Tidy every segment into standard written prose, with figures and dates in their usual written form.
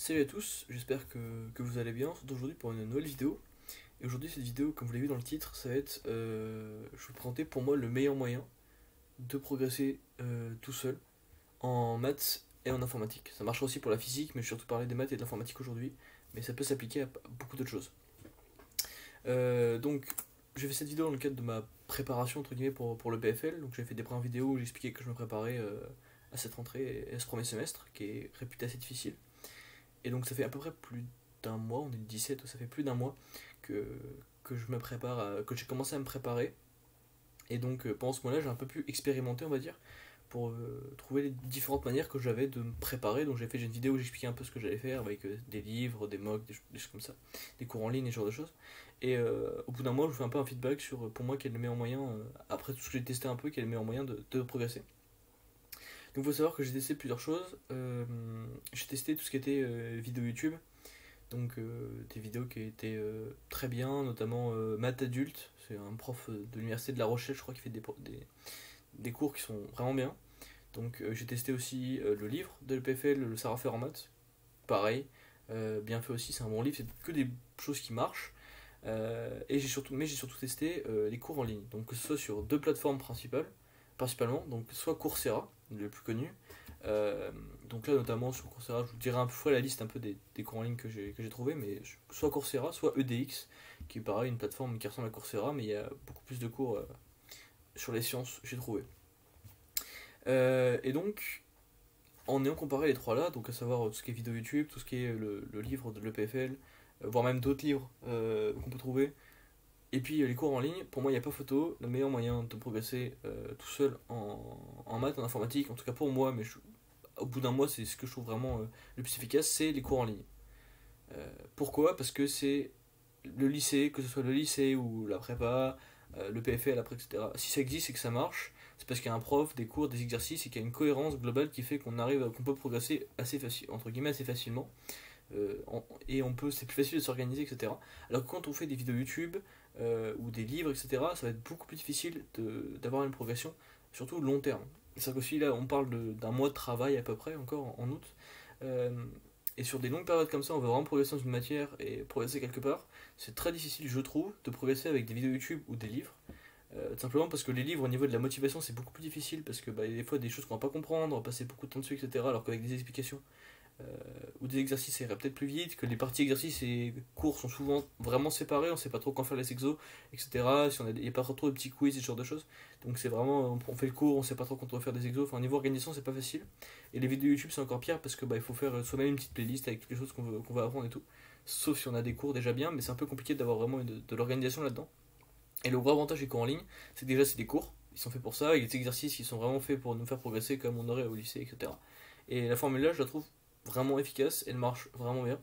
Salut à tous, j'espère que vous allez bien. On se retrouve aujourd'hui pour une nouvelle vidéo. Et aujourd'hui, cette vidéo, comme vous l'avez vu dans le titre, ça va être, je vais vous présenter pour moi le meilleur moyen de progresser tout seul en maths et en informatique. Ça marchera aussi pour la physique, mais je vais surtout parler des maths et de l'informatique aujourd'hui. Mais ça peut s'appliquer à beaucoup d'autres choses. Donc, j'ai fait cette vidéo dans le cadre de ma préparation entre guillemets pour le PFL. Donc, j'ai fait des premières vidéos où j'expliquais que je me préparais à cette rentrée et à ce premier semestre qui est réputé assez difficile. Et donc ça fait à peu près plus d'un mois, on est le 17, ça fait plus d'un mois que, que je me prépare, que j'ai commencé à me préparer. Et donc pendant ce mois-là, j'ai un peu pu expérimenter, on va dire, pour trouver les différentes manières que j'avais de me préparer. Donc j'ai une vidéo où j'expliquais un peu ce que j'allais faire avec des livres, des mocks, des choses comme ça, des cours en ligne et ce genre de choses. Et au bout d'un mois, je vous fais un peu un feedback sur pour moi quel est le meilleur moyen, après tout ce que j'ai testé un peu, quel est le meilleur moyen de progresser. Donc il faut savoir que j'ai testé plusieurs choses. J'ai testé tout ce qui était vidéo YouTube, donc des vidéos qui étaient très bien, notamment maths adulte. C'est un prof de l'université de La Rochelle, je crois, qui fait des cours qui sont vraiment bien. Donc j'ai testé aussi le livre de l'EPFL, le savoir-faire en maths. Pareil, bien fait aussi, c'est un bon livre, c'est que des choses qui marchent. Mais j'ai surtout testé les cours en ligne, donc que ce soit sur deux plateformes principalement, donc soit Coursera, le plus connu. Euh, donc là notamment sur Coursera, je vous dirai un peu la liste un peu des cours en ligne que j'ai trouvé, mais soit Coursera, soit EDX, qui est pareil, une plateforme qui ressemble à Coursera, mais il y a beaucoup plus de cours sur les sciences, j'ai trouvé. Et donc, en ayant comparé les trois là, donc à savoir tout ce qui est vidéo YouTube, tout ce qui est le livre de l'EPFL, voire même d'autres livres qu'on peut trouver, et puis les cours en ligne, pour moi il n'y a pas photo, le meilleur moyen de progresser tout seul en maths, en informatique, en tout cas pour moi, mais au bout d'un mois c'est ce que je trouve vraiment le plus efficace, c'est les cours en ligne. Pourquoi? Parce que c'est le lycée, que ce soit le lycée ou la prépa, le PFL après, etc. Si ça existe et que ça marche, c'est parce qu'il y a un prof, des cours, des exercices et qu'il y a une cohérence globale qui fait qu'on peut progresser assez facile, entre guillemets assez facilement. Et c'est plus facile de s'organiser, etc. Alors que quand on fait des vidéos YouTube ou des livres, etc., ça va être beaucoup plus difficile d'avoir une progression, surtout long terme. C'est qu'aussi là, on parle d'un mois de travail à peu près encore en août. Euh, et sur des longues périodes comme ça, on veut vraiment progresser dans une matière et progresser quelque part. C'est très difficile, je trouve, de progresser avec des vidéos YouTube ou des livres. Tout simplement parce que les livres, au niveau de la motivation, c'est beaucoup plus difficile parce que il y a des fois des choses qu'on va pas comprendre, on va passer beaucoup de temps dessus, etc. Alors qu'avec des explications, euh, ou des exercices ça irait peut-être plus vite, que les parties exercices et cours sont souvent vraiment séparés, on sait pas trop quand faire les exos, etc. Si il n'y a pas trop de petits quiz et ce genre de choses. Donc c'est vraiment, on fait le cours, on sait pas trop quand on va faire des exos, enfin niveau organisation c'est pas facile. Et les vidéos YouTube c'est encore pire parce que il faut faire soi-même une petite playlist avec toutes les choses qu'on veut apprendre et tout. Sauf si on a des cours déjà bien, mais c'est un peu compliqué d'avoir vraiment de l'organisation là-dedans. Et le gros avantage des cours en ligne, c'est que déjà c'est des cours, ils sont faits pour ça, et des exercices qui sont vraiment faits pour nous faire progresser comme on aurait au lycée, etc. Et la formule là, je la trouve vraiment efficace, elle marche vraiment bien.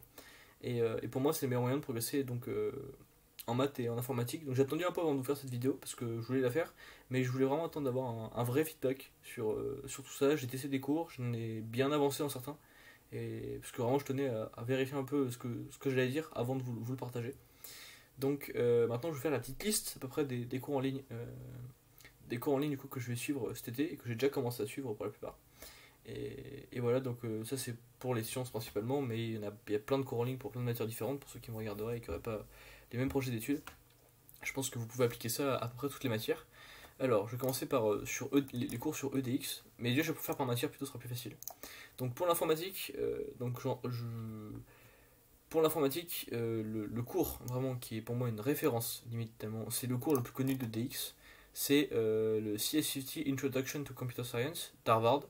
Et pour moi, c'est le meilleur moyen de progresser donc, en maths et en informatique. Donc j'ai attendu un peu avant de vous faire cette vidéo parce que je voulais la faire, mais je voulais vraiment attendre d'avoir un vrai feedback sur tout ça. J'ai testé des cours, j'en ai bien avancé en certains, et parce que vraiment je tenais à vérifier un peu ce que j'allais dire avant de vous le partager. Donc maintenant je vais faire la petite liste à peu près des cours en ligne. Des cours en ligne du coup, que je vais suivre cet été et que j'ai déjà commencé à suivre pour la plupart. Et voilà, donc ça c'est pour les sciences principalement, mais il y a plein de cours en ligne pour plein de matières différentes pour ceux qui me regarderaient et qui n'auraient pas les mêmes projets d'études. Je pense que vous pouvez appliquer ça à peu près toutes les matières. Alors, je vais commencer par les cours sur EDX, mais déjà je vais faire par matière, plutôt ce sera plus facile. Donc pour l'informatique, pour l'informatique, le cours vraiment qui est pour moi une référence limite tellement, c'est le cours le plus connu de DX, c'est le CS50 Introduction to Computer Science d'Harvard.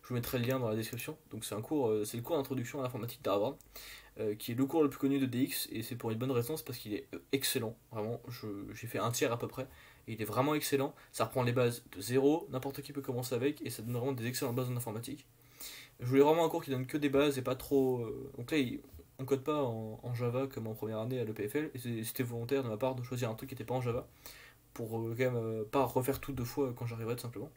Je vous mettrai le lien dans la description. Donc c'est le cours d'introduction à l'informatique d'Harvard, qui est le cours le plus connu de DX, et c'est pour une bonne raison, c'est parce qu'il est excellent. Vraiment, j'ai fait un tiers à peu près, et il est vraiment excellent. Ça reprend les bases de zéro, n'importe qui peut commencer avec, et ça donne vraiment des excellentes bases en informatique. Je voulais vraiment un cours qui donne que des bases et pas trop. Donc là, on code pas en Java comme en première année à l'EPFL, et c'était volontaire de ma part de choisir un truc qui n'était pas en Java pour quand même pas refaire tout deux fois quand j'arriverai tout simplement.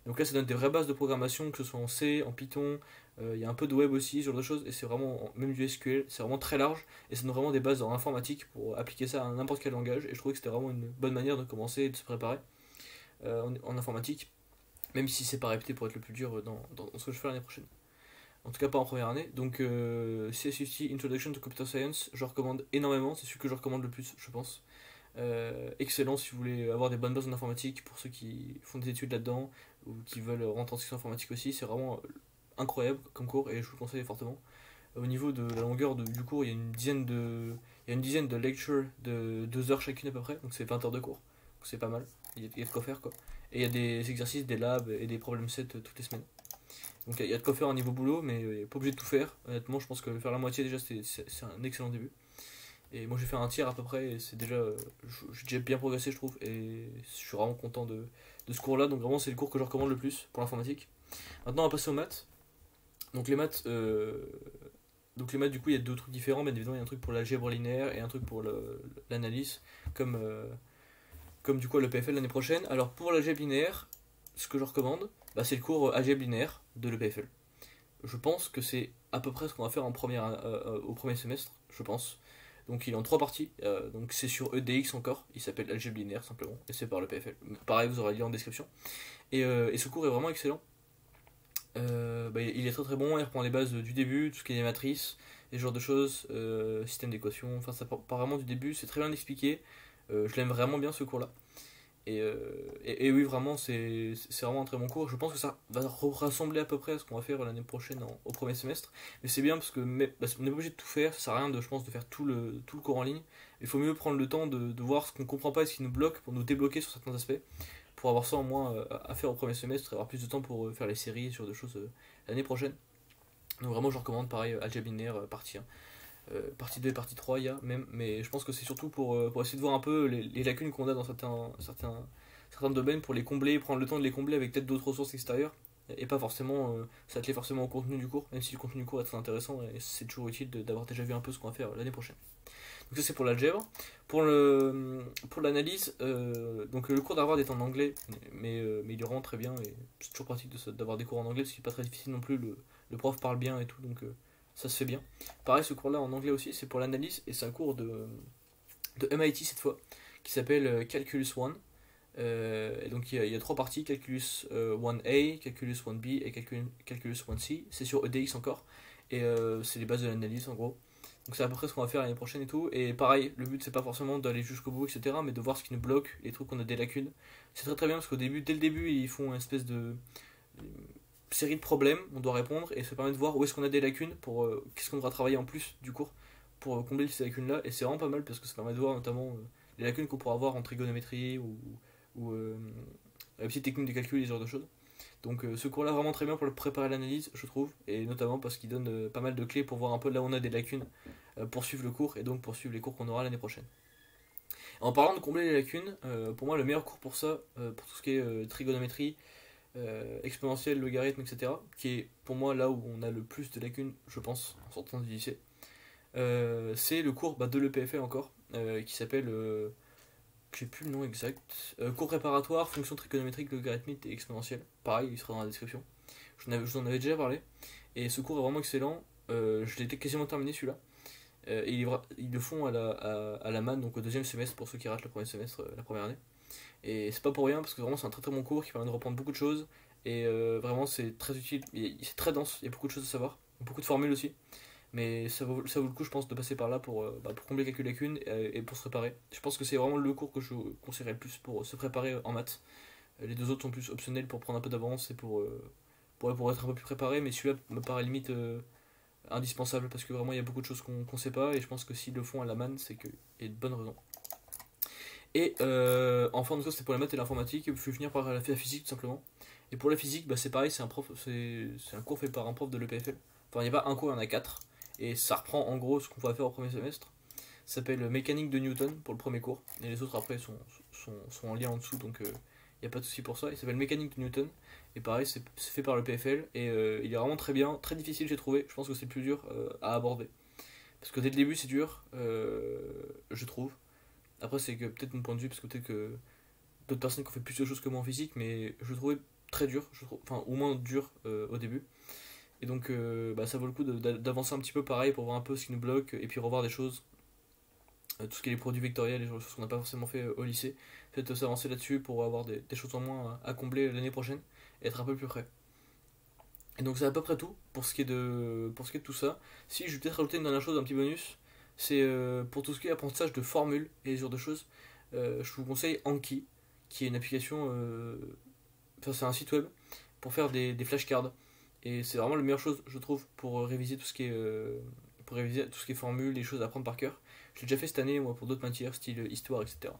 Donc là, ça donne des vraies bases de programmation, que ce soit en C, en Python, il y a un peu de web aussi, ce genre de choses, et c'est vraiment, même du SQL, c'est vraiment très large, et ça donne vraiment des bases en informatique pour appliquer ça à n'importe quel langage, et je trouvais que c'était vraiment une bonne manière de commencer et de se préparer en informatique, même si c'est pas réputé pour être le plus dur dans ce que je fais l'année prochaine. En tout cas pas en première année. Donc CSUT Introduction to Computer Science, je recommande énormément, c'est celui que je recommande le plus, je pense. Excellent si vous voulez avoir des bonnes bases en informatique, pour ceux qui font des études là-dedans, ou qui veulent rentrer en section informatique aussi, c'est vraiment incroyable comme cours et je vous le conseille fortement. Au niveau de la longueur du cours, il y a une dizaine de lectures de 2 heures chacune à peu près, donc c'est 20 heures de cours. Donc c'est pas mal, il y a de quoi faire quoi. Et il y a des exercices, des labs et des problème sets toutes les semaines. Donc il y a de quoi faire au niveau boulot, mais pas obligé de tout faire. Honnêtement, je pense que faire la moitié déjà, c'est un excellent début. Et moi j'ai fait un tiers à peu près, et c'est déjà. J'ai déjà bien progressé, je trouve, et je suis vraiment content de ce cours là. Donc vraiment, c'est le cours que je recommande le plus pour l'informatique. Maintenant, on va passer aux maths. Donc les maths, du coup, il y a deux trucs différents. Bien évidemment, il y a un truc pour l'algèbre linéaire et un truc pour l'analyse, comme du coup le PFL l'année prochaine. Alors pour l'algèbre linéaire, ce que je recommande, bah, c'est le cours algèbre linéaire de l'EPFL. Je pense que c'est à peu près ce qu'on va faire au premier semestre, je pense. Donc il est en 3 parties, donc c'est sur EDX encore, il s'appelle algèbre linéaire simplement, et c'est par le PFL. Pareil, vous aurez le lien en description. Et ce cours est vraiment excellent. Bah, il est très très bon, il reprend les bases du début, tout ce qui est les matrices, et ce genre de choses, système d'équation, enfin ça part vraiment du début, c'est très bien expliqué. Je l'aime vraiment bien ce cours-là. Et oui, vraiment, c'est vraiment un très bon cours. Je pense que ça va rassembler à peu près à ce qu'on va faire l'année prochaine au premier semestre. Mais c'est bien parce qu'on n'est pas obligé de tout faire. Ça sert à rien, je pense, de faire tout le cours en ligne. Il faut mieux prendre le temps de voir ce qu'on ne comprend pas et ce qui nous bloque pour nous débloquer sur certains aspects. Pour avoir ça en moins à faire au premier semestre et avoir plus de temps pour faire les séries sur des choses l'année prochaine. Donc vraiment, je recommande pareil, algèbre linéaire partie 1. Partie 2 et partie 3 il y a même, mais je pense que c'est surtout pour essayer de voir un peu les lacunes qu'on a dans certains domaines, pour les combler, prendre le temps de les combler avec peut-être d'autres ressources extérieures, et pas forcément s'atteler forcément au contenu du cours, même si le contenu du cours est très intéressant, et c'est toujours utile d'avoir déjà vu un peu ce qu'on va faire l'année prochaine. Donc ça c'est pour l'algèbre. Pour l'analyse, donc le cours d'Harvard est en anglais, mais il est vraiment très bien, et c'est toujours pratique d'avoir des cours en anglais, parce qu'il n'est pas très difficile non plus, le prof parle bien et tout, donc ça se fait bien. Pareil, ce cours-là en anglais aussi, c'est pour l'analyse, et c'est un cours de MIT cette fois, qui s'appelle Calculus 1. Et donc il y a 3 parties, Calculus 1A, Calculus 1B et Calculus 1C. C'est sur EDX encore, et c'est les bases de l'analyse en gros. Donc c'est à peu près ce qu'on va faire l'année prochaine et tout. Et pareil, le but c'est pas forcément d'aller jusqu'au bout, etc., mais de voir ce qui nous bloque, les trucs qu'on a des lacunes. C'est très très bien parce dès le début, ils font une espèce de série de problèmes, on doit répondre, et ça permet de voir où est-ce qu'on a des lacunes, pour qu'est-ce qu'on devra travailler en plus du cours pour combler ces lacunes là, et c'est vraiment pas mal parce que ça permet de voir notamment les lacunes qu'on pourra avoir en trigonométrie ou la petite technique de calcul et ce genre de choses. Donc ce cours là vraiment très bien pour le préparer à l'analyse, je trouve, et notamment parce qu'il donne pas mal de clés pour voir un peu là où on a des lacunes, pour suivre le cours et donc pour suivre les cours qu'on aura l'année prochaine. En parlant de combler les lacunes, pour moi le meilleur cours pour ça, pour tout ce qui est trigonométrie, exponentielle, logarithme, etc., qui est pour moi là où on a le plus de lacunes, je pense, en sortant du lycée, c'est le cours de l'EPFL encore, qui s'appelle, j'ai plus le nom exact, cours préparatoire, fonction trigonométrique, logarithmique et exponentielle. Pareil, il sera dans la description. Je vous en avais déjà parlé, et ce cours est vraiment excellent. Je l'ai quasiment terminé celui-là. Et ils le font à la MAN, donc au deuxième semestre pour ceux qui ratent le premier semestre, la première année. Et c'est pas pour rien parce que vraiment c'est un très très bon cours qui permet de reprendre beaucoup de choses, et vraiment c'est très utile, c'est très dense, il y a beaucoup de choses à savoir, beaucoup de formules aussi, mais ça vaut le coup je pense de passer par là pour combler quelques lacunes, et pour se préparer. Je pense que c'est vraiment le cours que je conseillerais le plus pour se préparer en maths. Les deux autres sont plus optionnels pour prendre un peu d'avance et pour être un peu plus préparé, mais celui-là me paraît limite indispensable parce que vraiment il y a beaucoup de choses qu'on sait pas, et je pense que s'ils le font à la manne c'est qu'il y a de bonnes raisons. Et enfin, donc ça c'était pour la maths et l'informatique. Je vais finir par la physique tout simplement. Et pour la physique, c'est pareil, c'est un cours fait par un prof de l'EPFL. Enfin, il n'y a pas un cours, il y en a 4. Et ça reprend en gros ce qu'on va faire au premier semestre. Ça s'appelle Mécanique de Newton pour le premier cours. Et les autres après sont en lien en dessous, donc il n'y a pas de souci pour ça. Il s'appelle Mécanique de Newton. Et pareil, c'est fait par le PFL. Et il est vraiment très bien, très difficile j'ai trouvé. Je pense que c'est le plus dur à aborder. Parce que dès le début c'est dur, je trouve. Après, c'est que peut-être mon point de vue, parce que peut-être que d'autres personnes qui ont fait plus de choses que moi en physique, mais je le trouvais très dur, enfin au moins dur au début. Et donc ça vaut le coup d'avancer un petit peu pareil pour voir un peu ce qui nous bloque, et puis revoir des choses, tout ce qui est les produits vectoriels, les choses qu'on n'a pas forcément fait au lycée. Peut-être s'avancer là-dessus pour avoir des choses en moins à combler l'année prochaine et être un peu plus près. Et donc c'est à peu près tout pour ce qui est de tout ça. Si je vais peut-être rajouter une dernière chose, un petit bonus, c'est pour tout ce qui est apprentissage de formules et ce genre de choses, je vous conseille Anki, qui est une application, enfin c'est un site web pour faire des flashcards. Et c'est vraiment la meilleure chose, je trouve, pour réviser tout ce qui est formules, les choses à apprendre par cœur. Je l'ai déjà fait cette année, moi, pour d'autres matières, style histoire, etc.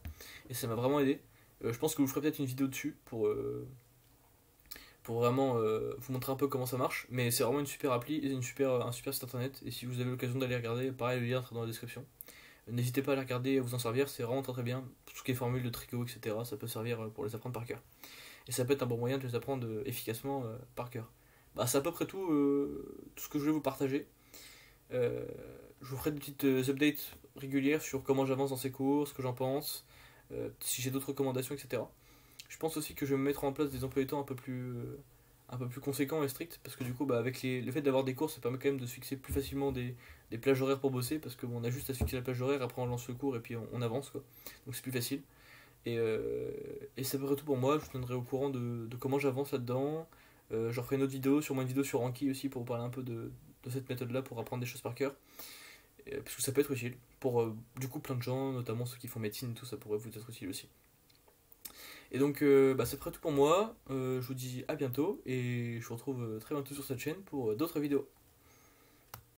Et ça m'a vraiment aidé. Je pense que vous ferez peut-être une vidéo dessus pour vraiment vous montrer un peu comment ça marche. Mais c'est vraiment une super appli et un super site internet. Et si vous avez l'occasion d'aller regarder, pareil, le lien sera dans la description. N'hésitez pas à les regarder et à vous en servir, c'est vraiment très très bien. Tout ce qui est formules de tricot, etc., ça peut servir pour les apprendre par cœur. Et ça peut être un bon moyen de les apprendre efficacement par cœur. Bah, c'est à peu près tout ce que je voulais vous partager. Euh, je vous ferai des petites updates régulières sur comment j'avance dans ces cours, ce que j'en pense, si j'ai d'autres recommandations, etc. Je pense aussi que je vais me mettre en place des emplois du temps un peu plus conséquents et stricts, parce que du coup, bah, avec le fait d'avoir des cours, ça permet quand même de se fixer plus facilement des plages horaires pour bosser, parce qu'on a juste à se fixer la plage horaire, après on lance le cours et puis on avance, quoi. Donc c'est plus facile. Et c'est à peu près tout pour moi, je vous tiendrai au courant de comment j'avance là-dedans. J'en ferai une autre vidéo, sûrement une vidéo sur Anki aussi, pour vous parler un peu de cette méthode-là, pour apprendre des choses par cœur. Parce que ça peut être utile, pour du coup plein de gens, notamment ceux qui font médecine, tout ça pourrait vous être utile aussi. Et donc, bah, c'est prêt tout pour moi. Je vous dis à bientôt et je vous retrouve très bientôt sur cette chaîne pour d'autres vidéos.